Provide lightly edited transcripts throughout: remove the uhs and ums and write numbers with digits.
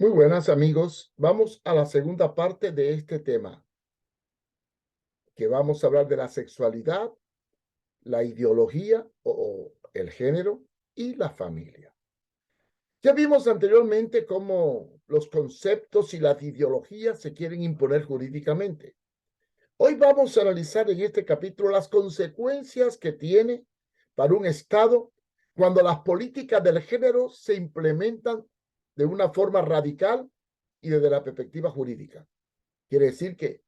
Muy buenas amigos, vamos a la segunda parte de este tema, que vamos a hablar de la sexualidad, la ideología o el género y la familia. Ya vimos anteriormente cómo los conceptos y las ideologías se quieren imponer jurídicamente. Hoy vamos a analizar en este capítulo las consecuencias que tiene para un Estado cuando las políticas del género se implementan de una forma radical y desde la perspectiva jurídica. Quiere decir que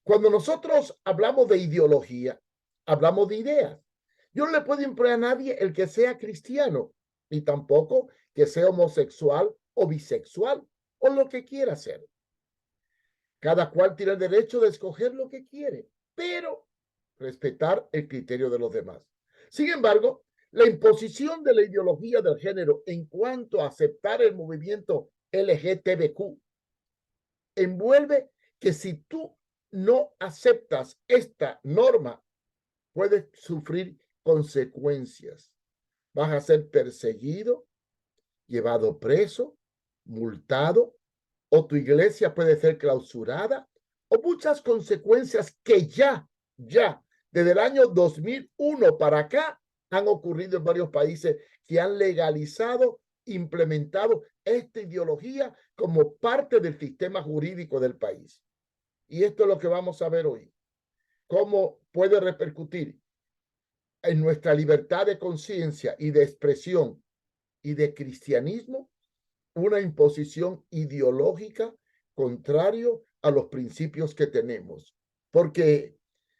cuando nosotros hablamos de ideología, hablamos de ideas. Yo no le puedo imponer a nadie el que sea cristiano, ni tampoco que sea homosexual o bisexual o lo que quiera ser. Cada cual tiene el derecho de escoger lo que quiere, pero respetar el criterio de los demás. Sin embargo, la imposición de la ideología del género en cuanto a aceptar el movimiento LGTBQ envuelve que si tú no aceptas esta norma, puedes sufrir consecuencias. Vas a ser perseguido, llevado preso, multado, o tu iglesia puede ser clausurada, o muchas consecuencias que ya, desde el año 2001 para acá, han ocurrido en varios países que han legalizado, implementado esta ideología como parte del sistema jurídico del país. Y esto es lo que vamos a ver hoy. Cómo puede repercutir en nuestra libertad de conciencia y de expresión y de cristianismo una imposición ideológica contrario a los principios que tenemos. Porque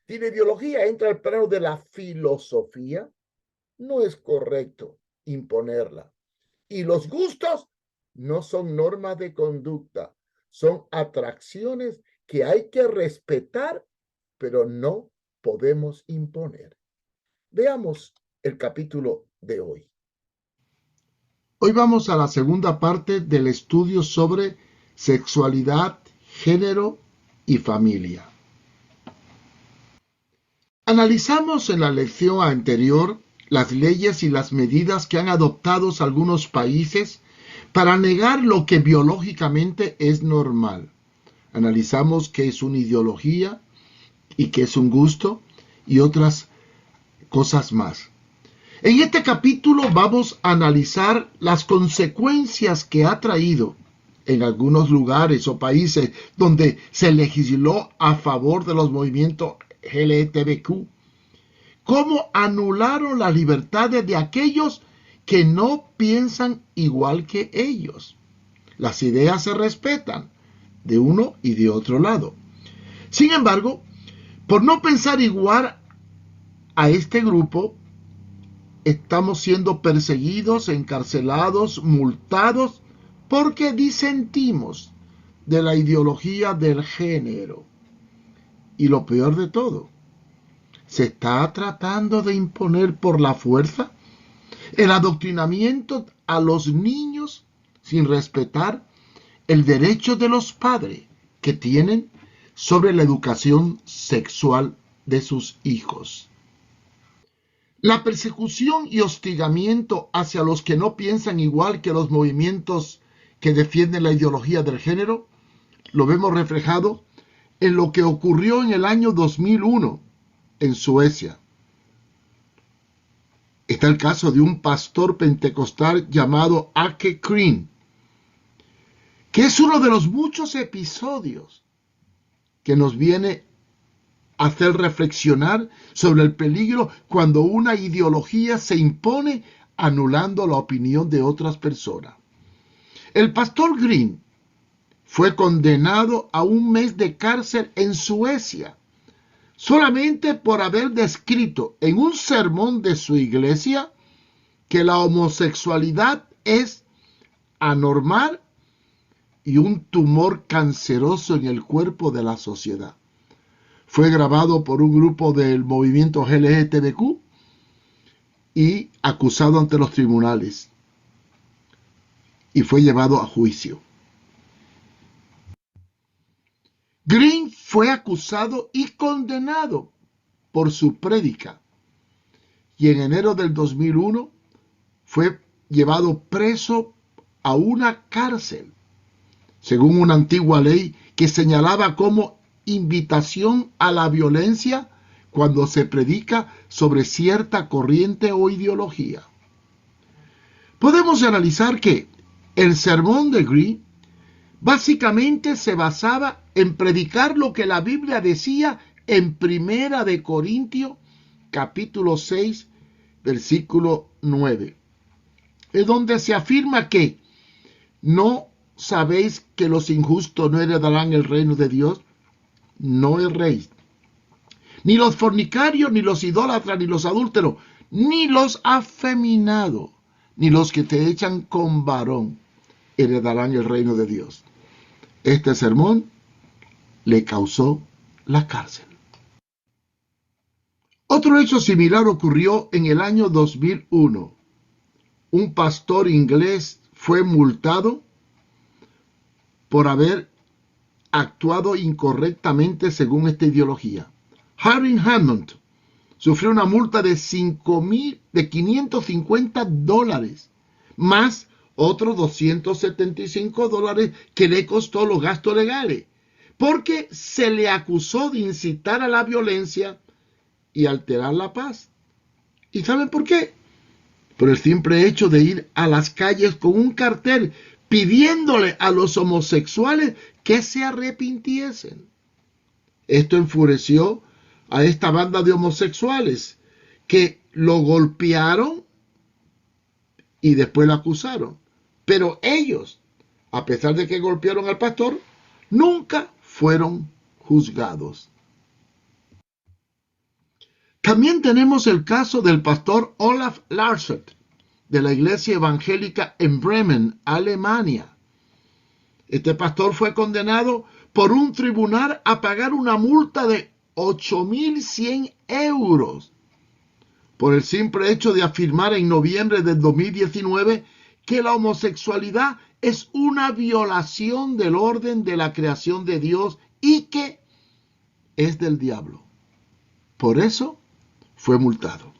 si la ideología entra al plano de la filosofía, no es correcto imponerla. Y los gustos no son normas de conducta, son atracciones que hay que respetar, pero no podemos imponer. Veamos el capítulo de hoy. Hoy vamos a la segunda parte del estudio sobre sexualidad, género y familia. Analizamos en la lección anterior las leyes y las medidas que han adoptado algunos países para negar lo que biológicamente es normal. Analizamos qué es una ideología y qué es un gusto y otras cosas más. En este capítulo vamos a analizar las consecuencias que ha traído en algunos lugares o países donde se legisló a favor de los movimientos LGTBQ. Cómo anularon las libertades de aquellos que no piensan igual que ellos. Las ideas se respetan de uno y de otro lado. Sin embargo, por no pensar igual a este grupo, estamos siendo perseguidos, encarcelados, multados, porque disentimos de la ideología del género. Y lo peor de todo, se está tratando de imponer por la fuerza el adoctrinamiento a los niños sin respetar el derecho de los padres que tienen sobre la educación sexual de sus hijos. La persecución y hostigamiento hacia los que no piensan igual que los movimientos que defienden la ideología del género lo vemos reflejado en lo que ocurrió en el año 2001 en Suecia. Está el caso de un pastor pentecostal llamado Åke Green, que es uno de los muchos episodios que nos viene a hacer reflexionar sobre el peligro cuando una ideología se impone anulando la opinión de otras personas. El pastor Green fue condenado a 1 mes de cárcel en Suecia solamente por haber descrito en un sermón de su iglesia que la homosexualidad es anormal y un tumor canceroso en el cuerpo de la sociedad. Fue grabado por un grupo del movimiento LGTBQ y acusado ante los tribunales. Y fue llevado a juicio. Green fue acusado y condenado por su prédica. Y en enero del 2001 fue llevado preso a una cárcel según una antigua ley que señalaba como invitación a la violencia cuando se predica sobre cierta corriente o ideología. Podemos analizar que el sermón de Green básicamente se basaba en predicar lo que la Biblia decía en Primera de Corintios, capítulo 6, versículo 9, es donde se afirma que no sabéis que los injustos no heredarán el reino de Dios. No erréis. Ni los fornicarios, ni los idólatras, ni los adúlteros, ni los afeminados, ni los que te echan con varón heredarán el reino de Dios. Este sermón le causó la cárcel. Otro hecho similar ocurrió en el año 2001. Un pastor inglés fue multado por haber actuado incorrectamente según esta ideología. Harry Hammond sufrió una multa de $550, más otros $275 que le costó los gastos legales, porque se le acusó de incitar a la violencia y alterar la paz. ¿Y saben por qué? Por el simple hecho de ir a las calles con un cartel pidiéndole a los homosexuales que se arrepintiesen. Esto enfureció a esta banda de homosexuales que lo golpearon y después lo acusaron. Pero ellos, a pesar de que golpearon al pastor, nunca fueron juzgados. También tenemos el caso del pastor Olaf Larsson, de la iglesia evangélica en Bremen, Alemania. Este pastor fue condenado por un tribunal a pagar una multa de 8.100 euros por el simple hecho de afirmar en noviembre del 2019 que la homosexualidad es una violación del orden de la creación de Dios y que es del diablo. Por eso fue multado.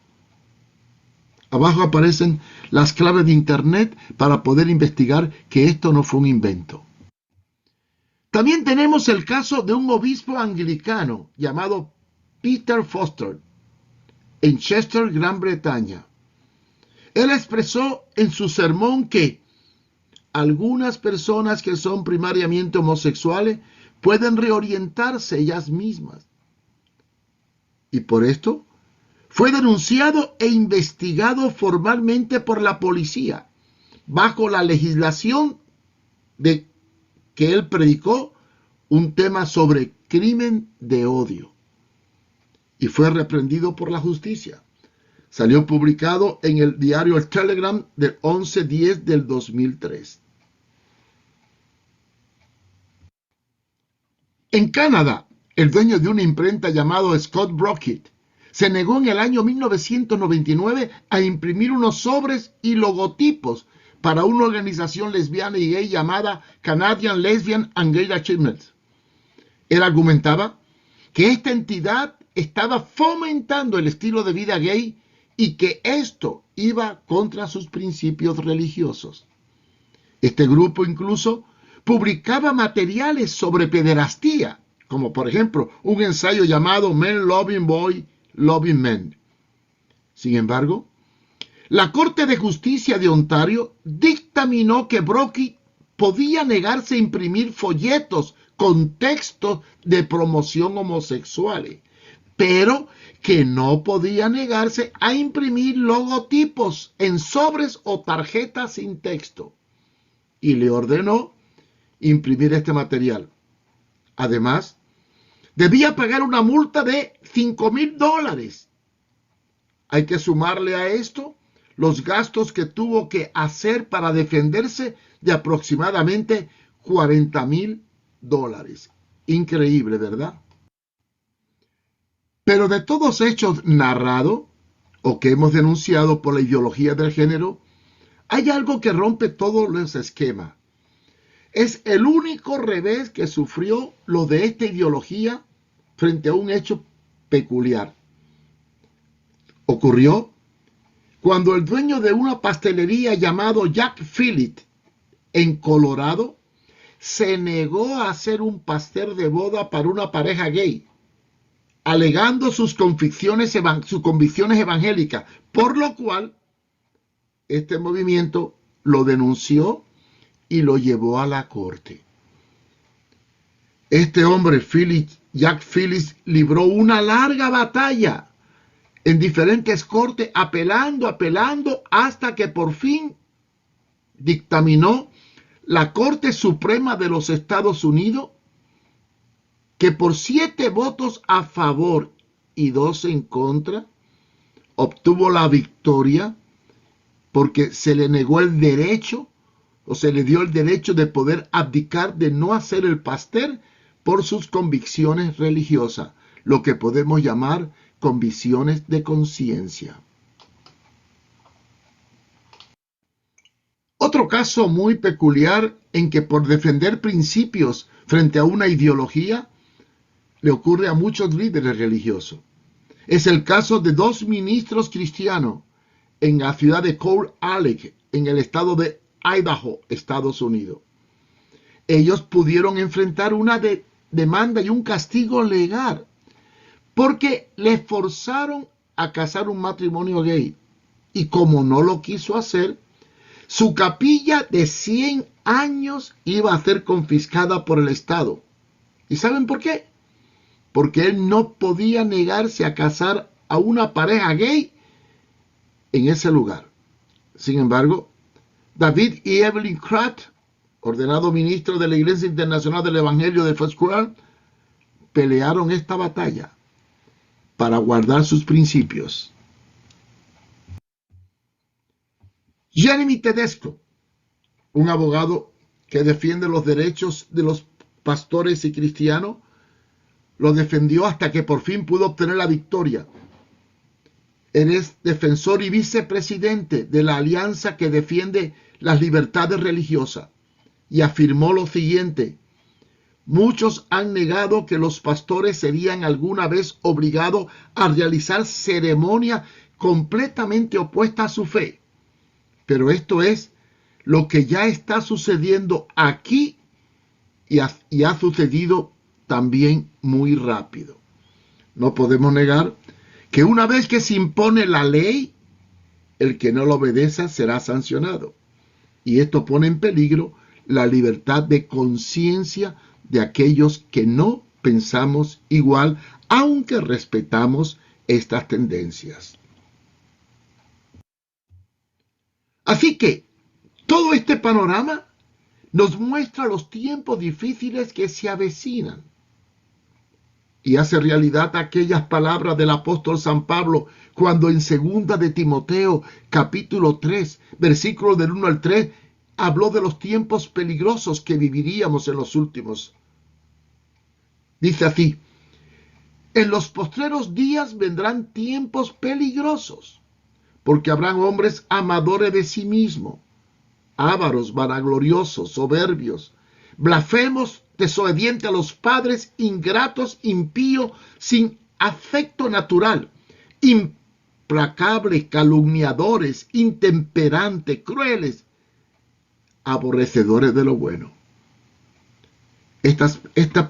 Abajo aparecen las claves de internet para poder investigar que esto no fue un invento. También tenemos el caso de un obispo anglicano llamado Peter Foster en Chester, Gran Bretaña. Él expresó en su sermón que algunas personas que son primariamente homosexuales pueden reorientarse ellas mismas. Y por esto fue denunciado e investigado formalmente por la policía, bajo la legislación de que él predicó un tema sobre crimen de odio. Y fue reprendido por la justicia. Salió publicado en el diario El Telegram del 11/10 del 2003. En Canadá, el dueño de una imprenta llamado Scott Brockett se negó en el año 1999 a imprimir unos sobres y logotipos para una organización lesbiana y gay llamada Canadian Lesbian and Gay Achievement. Él argumentaba que esta entidad estaba fomentando el estilo de vida gay y que esto iba contra sus principios religiosos. Este grupo incluso publicaba materiales sobre pederastía, como por ejemplo un ensayo llamado Men Loving Boy, Loving Men. Sin embargo, la Corte de Justicia de Ontario dictaminó que Brockett podía negarse a imprimir folletos con textos de promoción homosexuales, pero que no podía negarse a imprimir logotipos en sobres o tarjetas sin texto, y le ordenó imprimir este material. Además, debía pagar una multa de $5,000. Hay que sumarle a esto los gastos que tuvo que hacer para defenderse de aproximadamente $40,000. Increíble, ¿verdad? Pero de todos hechos narrados o que hemos denunciado por la ideología del género, hay algo que rompe todos los esquemas. Es el único revés que sufrió lo de esta ideología frente a un hecho peculiar. Ocurrió cuando el dueño de una pastelería llamado Jack Phillips en Colorado se negó a hacer un pastel de boda para una pareja gay, alegando sus convicciones evangélicas, por lo cual este movimiento lo denunció y lo llevó a la corte. Este hombre, Jack Phillips, libró una larga batalla en diferentes cortes, apelando, hasta que por fin dictaminó la Corte Suprema de los Estados Unidos, que por 7 votos a favor y 2 en contra, obtuvo la victoria, porque se le negó el derecho, o se le dio el derecho de poder abdicar de no hacer el pastel por sus convicciones religiosas, lo que podemos llamar convicciones de conciencia. Otro caso muy peculiar en que por defender principios frente a una ideología le ocurre a muchos líderes religiosos. Es el caso de 2 ministros cristianos en la ciudad de Cold Lake, en el estado de Idaho, Estados Unidos. Ellos pudieron enfrentar una demanda y un castigo legal porque les forzaron a casar un matrimonio gay, y como no lo quiso hacer, su capilla de 100 años iba a ser confiscada por el Estado. ¿Y saben por qué? Porque él no podía negarse a casar a una pareja gay en ese lugar. Sin embargo, David y Evelyn Kraft, ordenado ministro de la Iglesia Internacional del Evangelio de Foursquare, pelearon esta batalla para guardar sus principios. Jeremy Tedesco, un abogado que defiende los derechos de los pastores y cristianos, lo defendió hasta que por fin pudo obtener la victoria. Él es defensor y vicepresidente de la alianza que defiende las libertades religiosas y afirmó lo siguiente: muchos han negado que los pastores serían alguna vez obligados a realizar ceremonias completamente opuestas a su fe. Pero esto es lo que ya está sucediendo aquí y ha sucedido también muy rápido. No podemos negar que una vez que se impone la ley, el que no lo obedezca será sancionado. Y esto pone en peligro la libertad de conciencia de aquellos que no pensamos igual, aunque respetamos estas tendencias. Así que todo este panorama nos muestra los tiempos difíciles que se avecinan y hace realidad aquellas palabras del apóstol San Pablo cuando en 2 de Timoteo capítulo 3, versículos del 1 al 3, habló de los tiempos peligrosos que viviríamos en los últimos. Dice así: en los postreros días vendrán tiempos peligrosos, porque habrán hombres amadores de sí mismos, ávaros, vanagloriosos, soberbios, blasfemos, desobedientes a los padres, ingratos, impíos, sin afecto natural, implacables, calumniadores, intemperantes, crueles, aborrecedores de lo bueno. Estas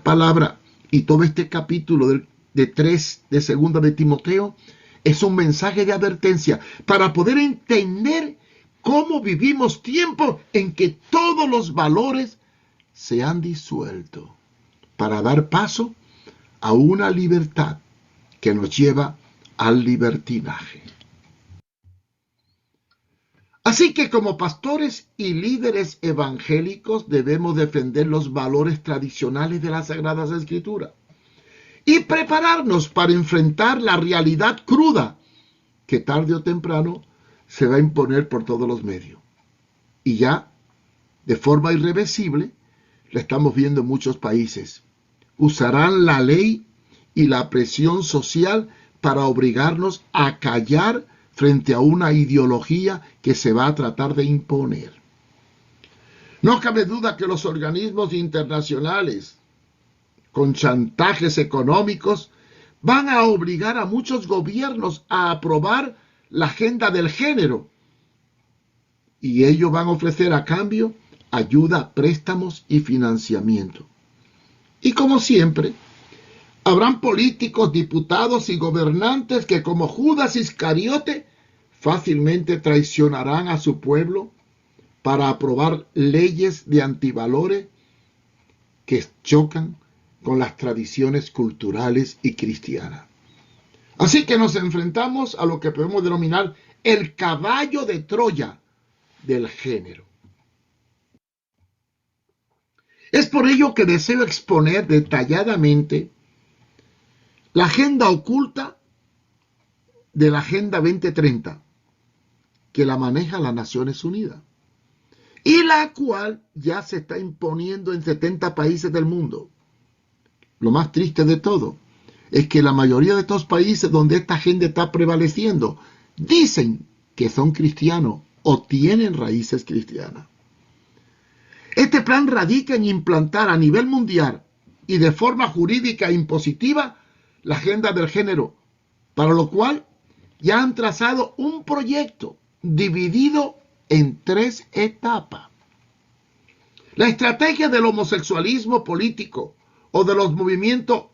palabras y todo este capítulo de 3 de 2 de Timoteo es un mensaje de advertencia para poder entender cómo vivimos tiempos en que todos los valores se han disuelto para dar paso a una libertad que nos lleva al libertinaje. Así que como pastores y líderes evangélicos debemos defender los valores tradicionales de las Sagradas Escrituras y prepararnos para enfrentar la realidad cruda que tarde o temprano se va a imponer por todos los medios. Y ya, de forma irreversible, la estamos viendo en muchos países. Usarán la ley y la presión social para obligarnos a callar frente a una ideología que se va a tratar de imponer. No cabe duda que los organismos internacionales, con chantajes económicos, van a obligar a muchos gobiernos a aprobar la agenda del género. Y ellos van a ofrecer a cambio ayuda, préstamos y financiamiento. Y como siempre, habrán políticos, diputados y gobernantes que, como Judas Iscariote, fácilmente traicionarán a su pueblo para aprobar leyes de antivalores que chocan con las tradiciones culturales y cristianas. Así que nos enfrentamos a lo que podemos denominar el caballo de Troya del género. Es por ello que deseo exponer detalladamente la agenda oculta de la Agenda 2030, que la maneja las Naciones Unidas, y la cual ya se está imponiendo en 70 países del mundo. Lo más triste de todo es que la mayoría de estos países donde esta agenda está prevaleciendo dicen que son cristianos o tienen raíces cristianas. Este plan radica en implantar a nivel mundial y de forma jurídica e impositiva la agenda del género, para lo cual ya han trazado un proyecto dividido en 3 etapas. La estrategia del homosexualismo político o de los movimientos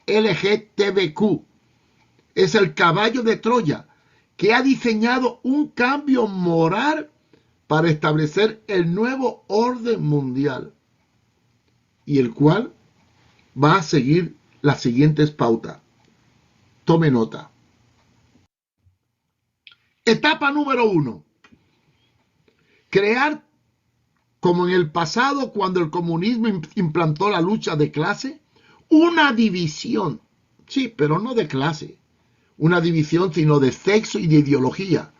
LGTBQ es el caballo de Troya que ha diseñado un cambio moral para establecer el nuevo orden mundial, y el cual va a seguir las siguientes pautas. Tome nota. Etapa número 1. Crear, como en el pasado cuando el comunismo implantó la lucha de clase, una división, sí, pero no de clase, una división sino de sexo y de ideología,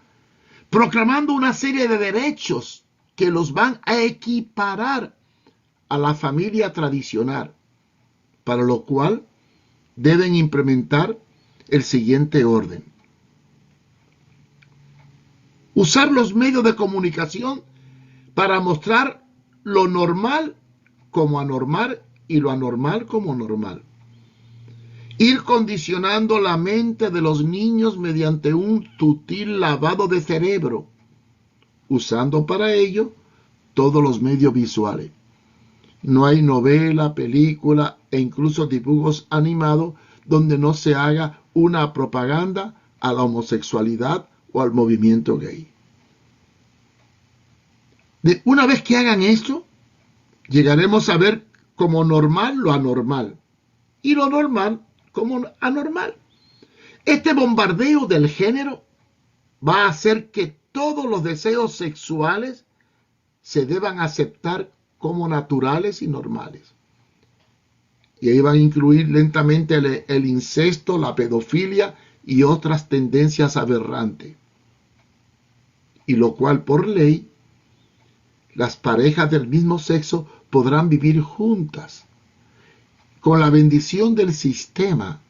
proclamando una serie de derechos que los van a equiparar a la familia tradicional, para lo cual deben implementar el siguiente orden. Usar los medios de comunicación para mostrar lo normal como anormal y lo anormal como normal. Ir condicionando la mente de los niños mediante un sutil lavado de cerebro, usando para ello todos los medios visuales. No hay novela, película e incluso dibujos animados donde no se haga una propaganda a la homosexualidad o al movimiento gay. Una vez que hagan esto, llegaremos a ver como normal lo anormal y lo normal como anormal. Este bombardeo del género va a hacer que todos los deseos sexuales se deban aceptar como naturales y normales. Y ahí van a incluir lentamente el incesto, la pedofilia y otras tendencias aberrantes. Y lo cual por ley, las parejas del mismo sexo podrán vivir juntas con la bendición del sistema,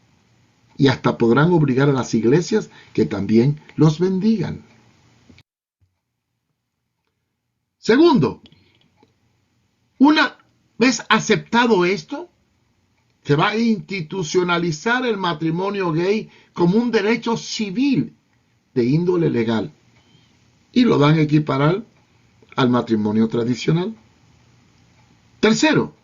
y hasta podrán obligar a las iglesias que también los bendigan. Segundo, una vez aceptado esto, se va a institucionalizar el matrimonio gay como un derecho civil de índole legal y lo van a equiparar al matrimonio tradicional. Tercero,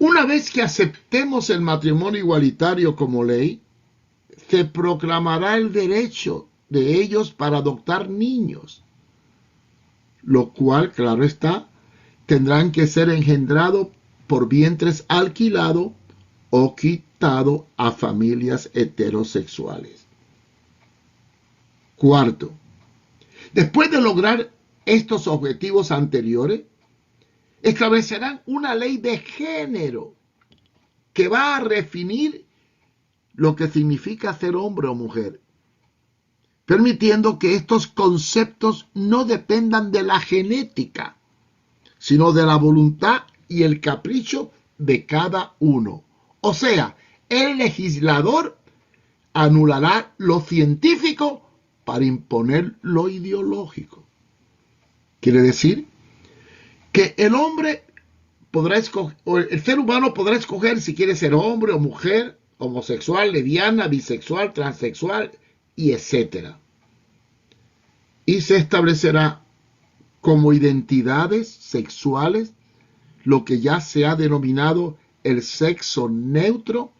una vez que aceptemos el matrimonio igualitario como ley, se proclamará el derecho de ellos para adoptar niños, lo cual, claro está, tendrán que ser engendrados por vientres alquilados o quitados a familias heterosexuales. Cuarto, después de lograr estos objetivos anteriores, establecerán una ley de género que va a definir lo que significa ser hombre o mujer, permitiendo que estos conceptos no dependan de la genética, sino de la voluntad y el capricho de cada uno. O sea, el legislador anulará lo científico para imponer lo ideológico. Quiere decir que el hombre podrá escoger, o el ser humano podrá escoger si quiere ser hombre o mujer, homosexual, lesbiana, bisexual, transexual y etc. Y se establecerá como identidades sexuales, lo que ya se ha denominado el sexo neutro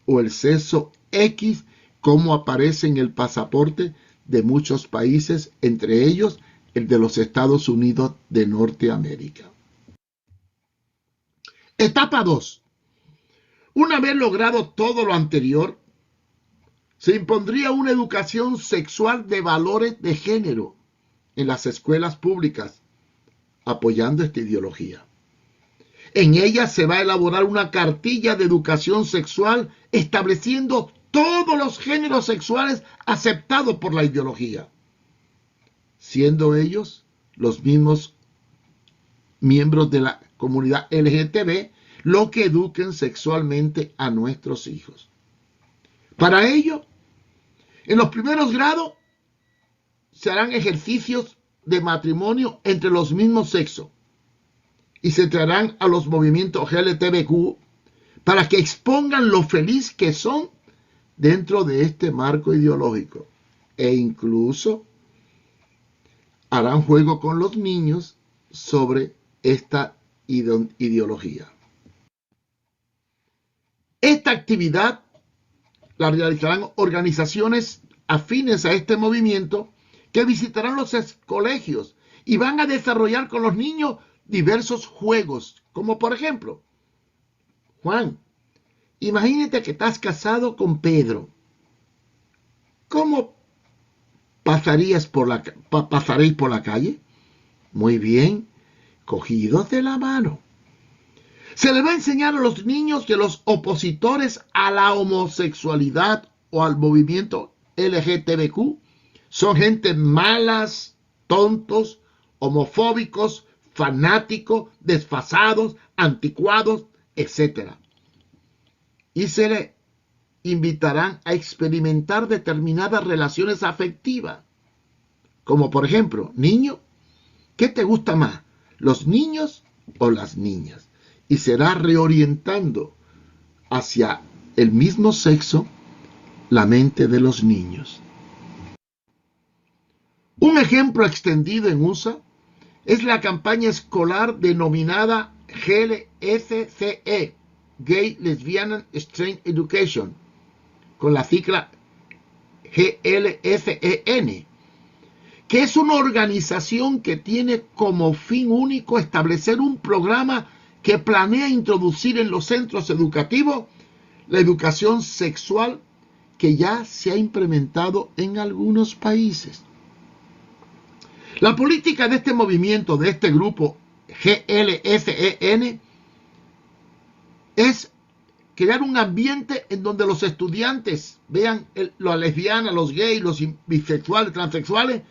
o el sexo X, como aparece en el pasaporte de muchos países, entre ellos el de los Estados Unidos de Norteamérica. Etapa 2. Una vez logrado todo lo anterior, se impondría una educación sexual de valores de género en las escuelas públicas, apoyando esta ideología. En ella se va a elaborar una cartilla de educación sexual estableciendo todos los géneros sexuales aceptados por la ideología, siendo ellos los mismos miembros de la comunidad LGTB los que eduquen sexualmente a nuestros hijos. Para ello, en los primeros grados se harán ejercicios de matrimonio entre los mismos sexos y se traerán a los movimientos LGTBQ para que expongan lo feliz que son dentro de este marco ideológico, e incluso harán juego con los niños sobre esta ideología. Esta actividad la realizarán organizaciones afines a este movimiento que visitarán los colegios y van a desarrollar con los niños diversos juegos, como por ejemplo, Juan, imagínate que estás casado con Pedro. ¿Cómo pasaréis por la calle? Muy bien, cogidos de la mano. Se le va a enseñar a los niños que los opositores a la homosexualidad o al movimiento LGTBQ son gente malas, tontos, homofóbicos, fanáticos, desfasados, anticuados, etc. Y se le invitarán a experimentar determinadas relaciones afectivas, como por ejemplo, niño, ¿qué te gusta más, los niños o las niñas? Y será reorientando hacia el mismo sexo la mente de los niños. Un ejemplo extendido en USA es la campaña escolar denominada GLSCE, Gay, Lesbian and Straight Education, con la sigla GLSEN, que es una organización que tiene como fin único establecer un programa que planea introducir en los centros educativos la educación sexual que ya se ha implementado en algunos países. La política de este movimiento, de este grupo GLSEN, es crear un ambiente en donde los estudiantes vean las lesbianas, los gays, los bisexuales, transexuales,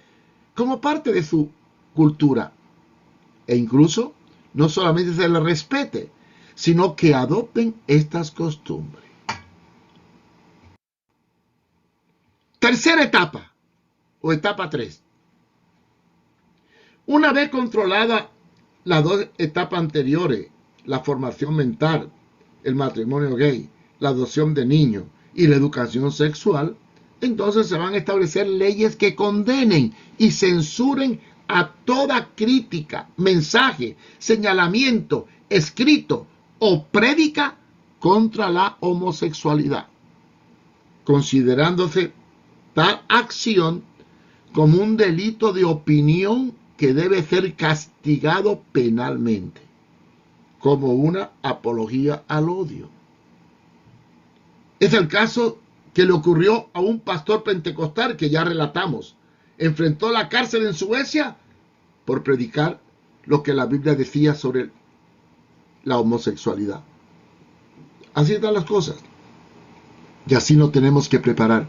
como parte de su cultura. E incluso no solamente se les respete, sino que adopten estas costumbres. Tercera etapa, o etapa 3. Una vez controlada las dos etapas anteriores, la formación mental, el matrimonio gay, la adopción de niños y la educación sexual, entonces se van a establecer leyes que condenen y censuren a toda crítica, mensaje, señalamiento, escrito o prédica contra la homosexualidad, considerándose tal acción como un delito de opinión que debe ser castigado penalmente, como una apología al odio. Es el caso que le ocurrió a un pastor pentecostal que ya relatamos. Enfrentó la cárcel en Suecia por predicar lo que la Biblia decía sobre la homosexualidad. Así están las cosas. Y así nos tenemos que preparar.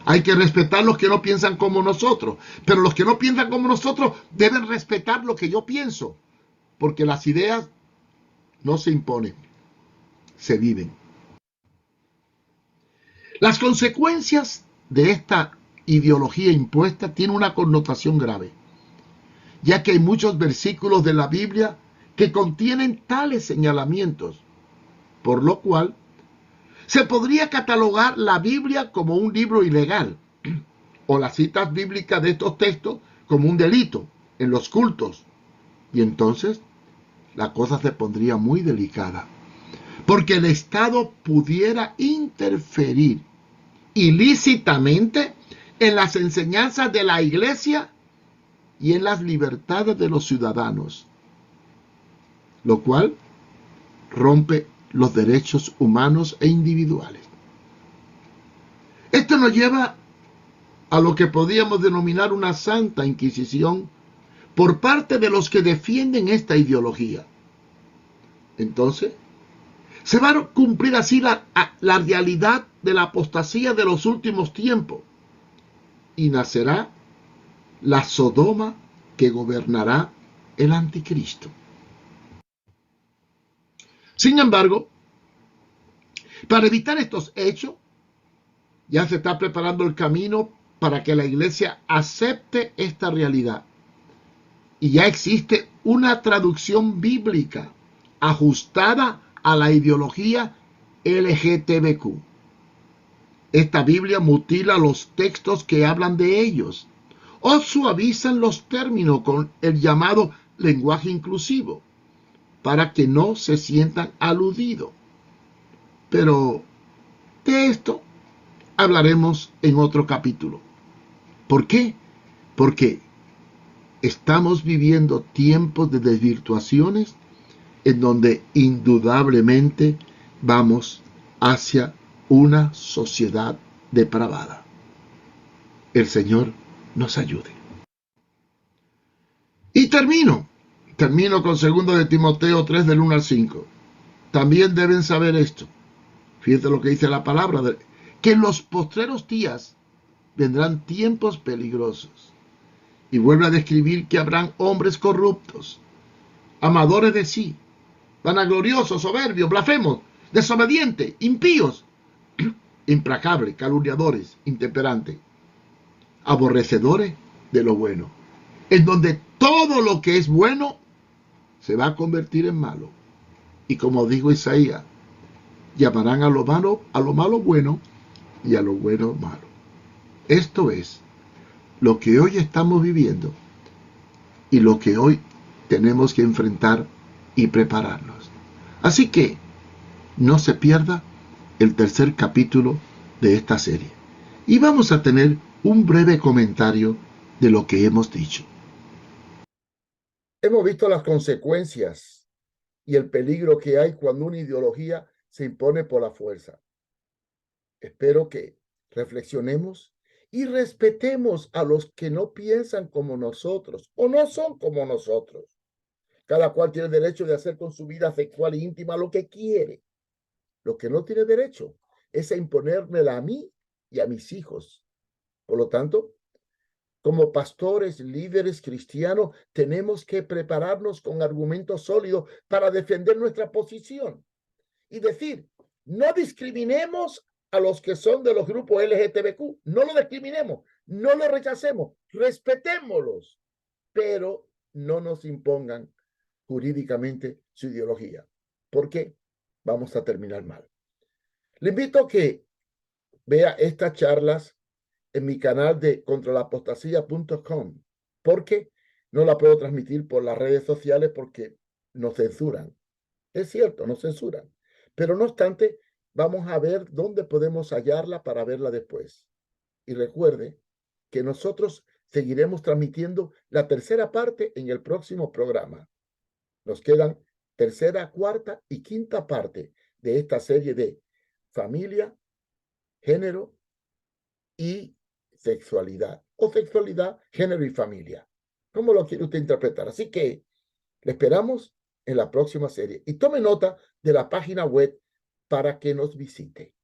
Hay que respetar los que no piensan como nosotros, pero los que no piensan como nosotros deben respetar lo que yo pienso, porque las ideas no se imponen, se viven. Las consecuencias de esta ideología impuesta tienen una connotación grave, ya que hay muchos versículos de la Biblia que contienen tales señalamientos, por lo cual se podría catalogar la Biblia como un libro ilegal o las citas bíblicas de estos textos como un delito, en los cultos. Y entonces la cosa se pondría muy delicada, porque el Estado pudiera interferir ilícitamente en las enseñanzas de la Iglesia y en las libertades de los ciudadanos, lo cual rompe los derechos humanos e individuales. Esto nos lleva a lo que podríamos denominar una santa inquisición por parte de los que defienden esta ideología. Entonces, se va a cumplir así la realidad de la apostasía de los últimos tiempos y nacerá la Sodoma que gobernará el anticristo. Sin embargo, para evitar estos hechos, ya se está preparando el camino para que la iglesia acepte esta realidad. Y ya existe una traducción bíblica ajustada a la ideología LGTBQ. Esta Biblia mutila los textos que hablan de ellos o suavizan los términos con el llamado lenguaje inclusivo para que no se sientan aludidos. Pero de esto hablaremos en otro capítulo. ¿Por qué? Porque estamos viviendo tiempos de desvirtuaciones en donde indudablemente vamos hacia una sociedad depravada. El Señor nos ayude. Y termino con 2 de Timoteo 3 del 1 al 5. También deben saber esto. Fíjense lo que dice la palabra, que en los postreros días vendrán tiempos peligrosos. Y vuelve a describir que habrán hombres corruptos, amadores de sí, vanagloriosos, soberbios, blasfemos, desobedientes, impíos, implacables, calumniadores, intemperantes, aborrecedores de lo bueno, en donde todo lo que es bueno se va a convertir en malo. Y como dijo Isaías, llamarán a lo malo bueno y a lo bueno malo. Esto es lo que hoy estamos viviendo y lo que hoy tenemos que enfrentar y prepararnos. Así que no se pierda el tercer capítulo de esta serie. Y vamos a tener un breve comentario de lo que hemos dicho. Hemos visto las consecuencias y el peligro que hay cuando una ideología se impone por la fuerza. Espero que reflexionemos y respetemos a los que no piensan como nosotros o no son como nosotros. Cada cual tiene derecho de hacer con su vida sexual e íntima lo que quiere. Lo que no tiene derecho es a imponérmela a mí y a mis hijos. Por lo tanto, como pastores, líderes cristianos, tenemos que prepararnos con argumentos sólidos para defender nuestra posición y decir, no discriminemos a los que son de los grupos LGTBQ, no lo discriminemos, no lo rechacemos, respetémoslos, pero no nos impongan jurídicamente su ideología, porque vamos a terminar mal. Le invito a que vea estas charlas en mi canal de contralapostasía.com, porque no la puedo transmitir por las redes sociales porque nos censuran. Es cierto, nos censuran. Pero no obstante, vamos a ver dónde podemos hallarla para verla después. Y recuerde que nosotros seguiremos transmitiendo la tercera parte en el próximo programa. Nos quedan tercera, cuarta y quinta parte de esta serie de familia, género y sexualidad. O sexualidad, género y familia. ¿Cómo lo quiere usted interpretar? Así que le esperamos en la próxima serie. Y tome nota de la página web para que nos visite.